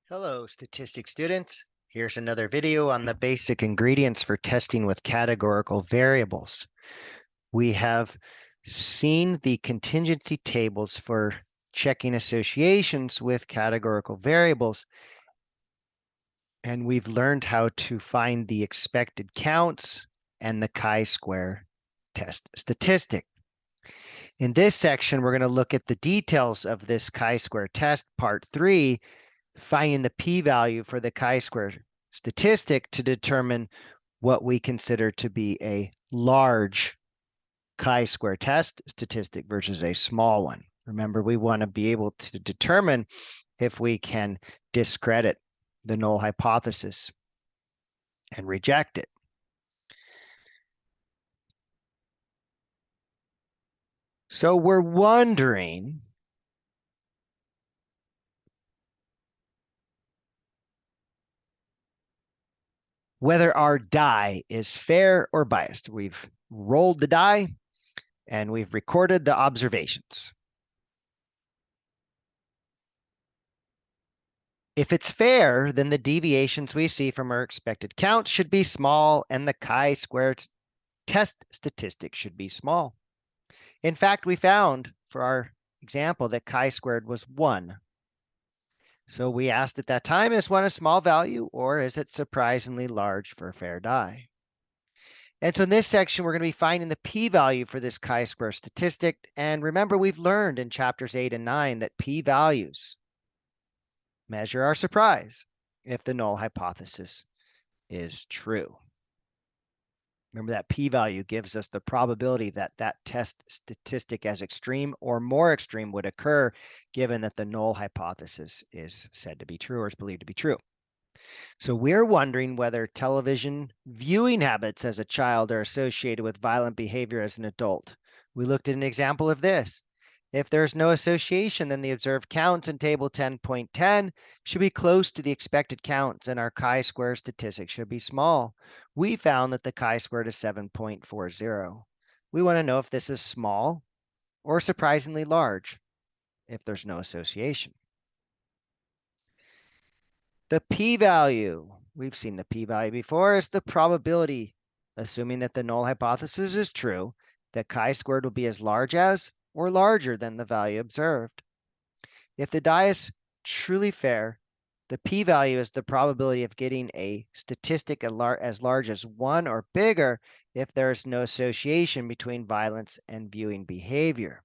Hello, statistics students. Here's another video on the basic ingredients for testing with categorical variables. We have seen the contingency tables for checking associations with categorical variables, and we've learned how to find the expected counts and the chi-square test statistic. In this section, we're going to look at the details of this chi-square test, part 3, finding the p-value for the chi-square statistic to determine what we consider to be a large chi-square test statistic versus a small one. Remember, we want to be able to determine if we can discredit the null hypothesis and reject it. So we're wondering whether our die is fair or biased. We've rolled the die and we've recorded the observations. If it's fair, then the deviations we see from our expected counts should be small and the chi-square test statistic should be small. In fact, we found for our example that chi-squared was 1. So we asked at that time, is 1 a small value or is it surprisingly large for a fair die? And so in this section, we're going to be finding the p-value for this chi-square statistic. And remember, we've learned in chapters 8 and 9 that p-values measure our surprise if the null hypothesis is true. Remember that p-value gives us the probability that that test statistic as extreme or more extreme would occur given that the null hypothesis is said to be true or is believed to be true. So we're wondering whether television viewing habits as a child are associated with violent behavior as an adult. We looked at an example of this. If there's no association, then the observed counts in table 10.10 should be close to the expected counts and our chi-square statistic should be small. We found that the chi-squared is 7.40. We want to know if this is small or surprisingly large if there's no association. The p-value, we've seen the p-value before, is the probability, assuming that the null hypothesis is true, that chi-squared will be as large as or larger than the value observed. If the die is truly fair, the p-value is the probability of getting a statistic as large as 1 or bigger if there is no association between violence and viewing behavior.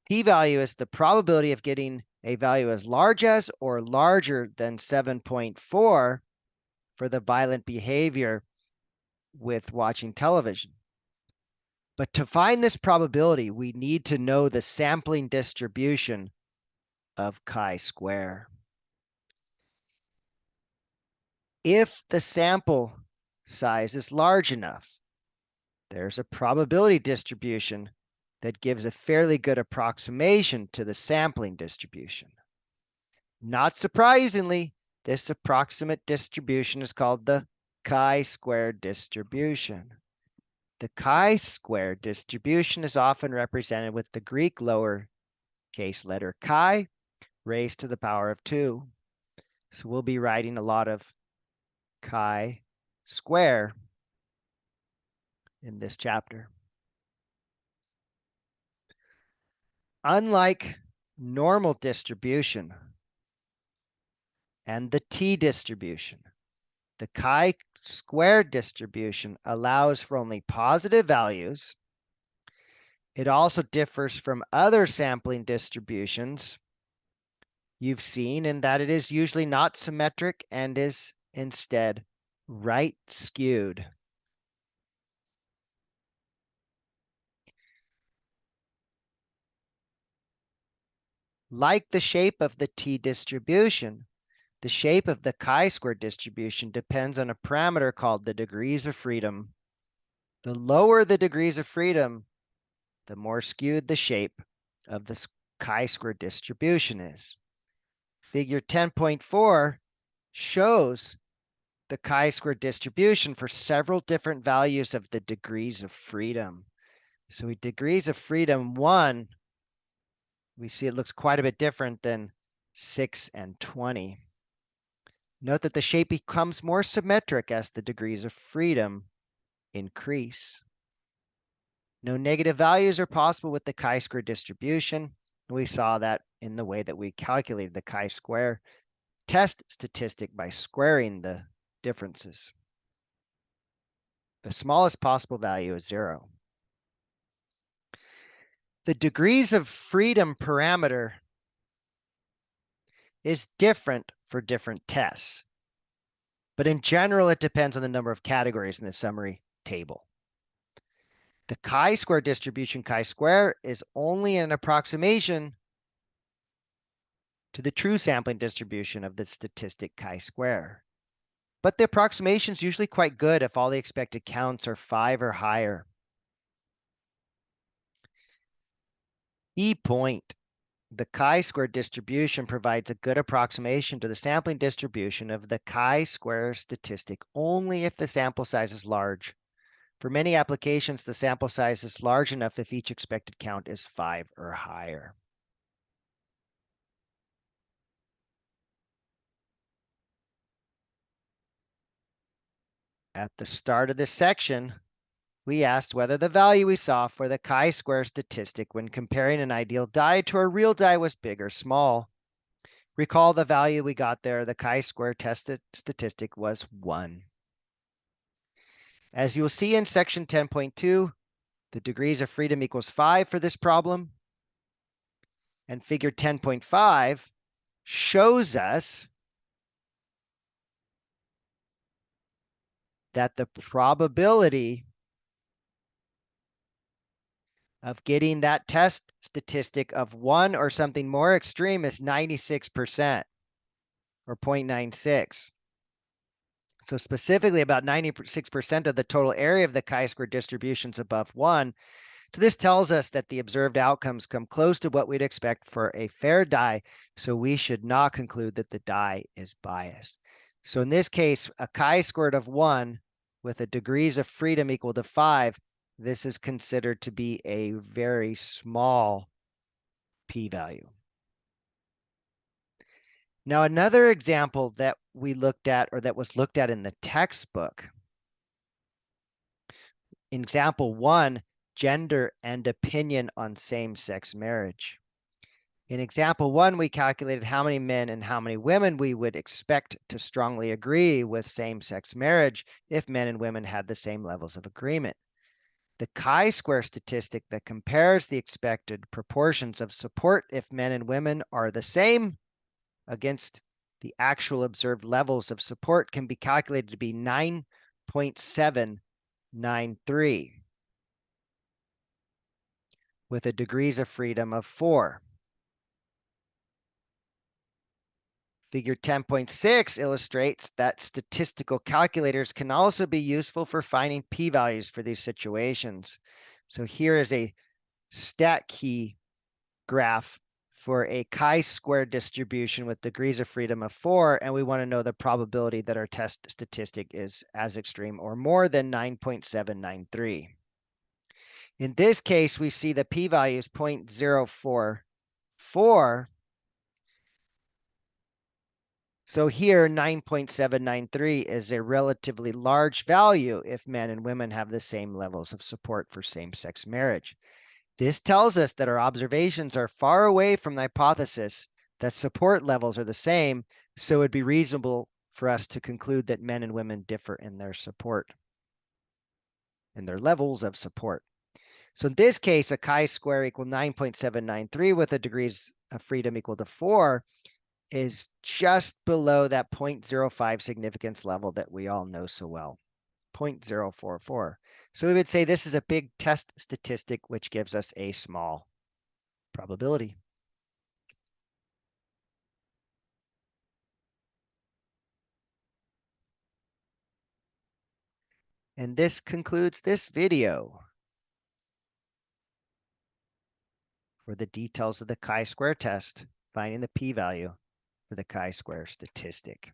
P-value is the probability of getting a value as large as or larger than 7.4 for the violent behavior with watching television. But to find this probability, we need to know the sampling distribution of chi-square. If the sample size is large enough, there's a probability distribution that gives a fairly good approximation to the sampling distribution. Not surprisingly, this approximate distribution is called the chi-square distribution. The chi-square distribution is often represented with the Greek lowercase letter chi raised to the power of 2. So we'll be writing a lot of chi-square in this chapter. Unlike normal distribution and the t-distribution, the chi-square distribution allows for only positive values. It also differs from other sampling distributions you've seen in that it is usually not symmetric and is instead right skewed. Like the shape of the t-distribution, the shape of the chi-square distribution depends on a parameter called the degrees of freedom. The lower the degrees of freedom, the more skewed the shape of the chi-square distribution is. Figure 10.4 shows the chi-square distribution for several different values of the degrees of freedom. So degrees of freedom 1, we see it looks quite a bit different than 6, and 20. Note that the shape becomes more symmetric as the degrees of freedom increase. No negative values are possible with the chi-square distribution. We saw that in the way that we calculated the chi-square test statistic by squaring the differences. The smallest possible value is 0. The degrees of freedom parameter is different for different tests, but in general, it depends on the number of categories in the summary table. The chi-square distribution chi-square is only an approximation to the true sampling distribution of the statistic chi-square. But the approximation is usually quite good if all the expected counts are 5 or higher. E point. The chi-square distribution provides a good approximation to the sampling distribution of the chi-square statistic only if the sample size is large. For many applications, the sample size is large enough if each expected count is 5 or higher. At the start of this section, we asked whether the value we saw for the chi-square statistic when comparing an ideal die to a real die was big or small. Recall the value we got there, the chi-square tested statistic was 1. As you will see in section 10.2, the degrees of freedom equals 5 for this problem. And figure 10.5 shows us that the probability of getting that test statistic of 1 or something more extreme is 96%, or 0.96. So specifically, about 96% of the total area of the chi-square distribution is above 1. So this tells us that the observed outcomes come close to what we'd expect for a fair die, so we should not conclude that the die is biased. So in this case, a chi-squared of 1 with a degrees of freedom equal to 5, this is considered to be a very small p-value. Now, another example that we looked at, or that was looked at in the textbook, in example 1, gender and opinion on same-sex marriage. In example 1, we calculated how many men and how many women we would expect to strongly agree with same-sex marriage if men and women had the same levels of agreement. The chi-square statistic that compares the expected proportions of support if men and women are the same against the actual observed levels of support can be calculated to be 9.793 with a degrees of freedom of 4. Figure 10.6 illustrates that statistical calculators can also be useful for finding p-values for these situations. So here is a stat key graph for a chi-square distribution with degrees of freedom of 4, and we want to know the probability that our test statistic is as extreme or more than 9.793. In this case, we see the p-value is 0.044. So here, 9.793 is a relatively large value if men and women have the same levels of support for same-sex marriage. This tells us that our observations are far away from the hypothesis that support levels are the same, so it would be reasonable for us to conclude that men and women differ in their support, in their levels of support. So in this case, a chi-square equal 9.793 with a degrees of freedom equal to 4 is just below that 0.05 significance level that we all know so well, 0.044. So we would say this is a big test statistic, which gives us a small probability. And this concludes this video. For the details of the chi-square test, finding the p-value for the chi-square statistic.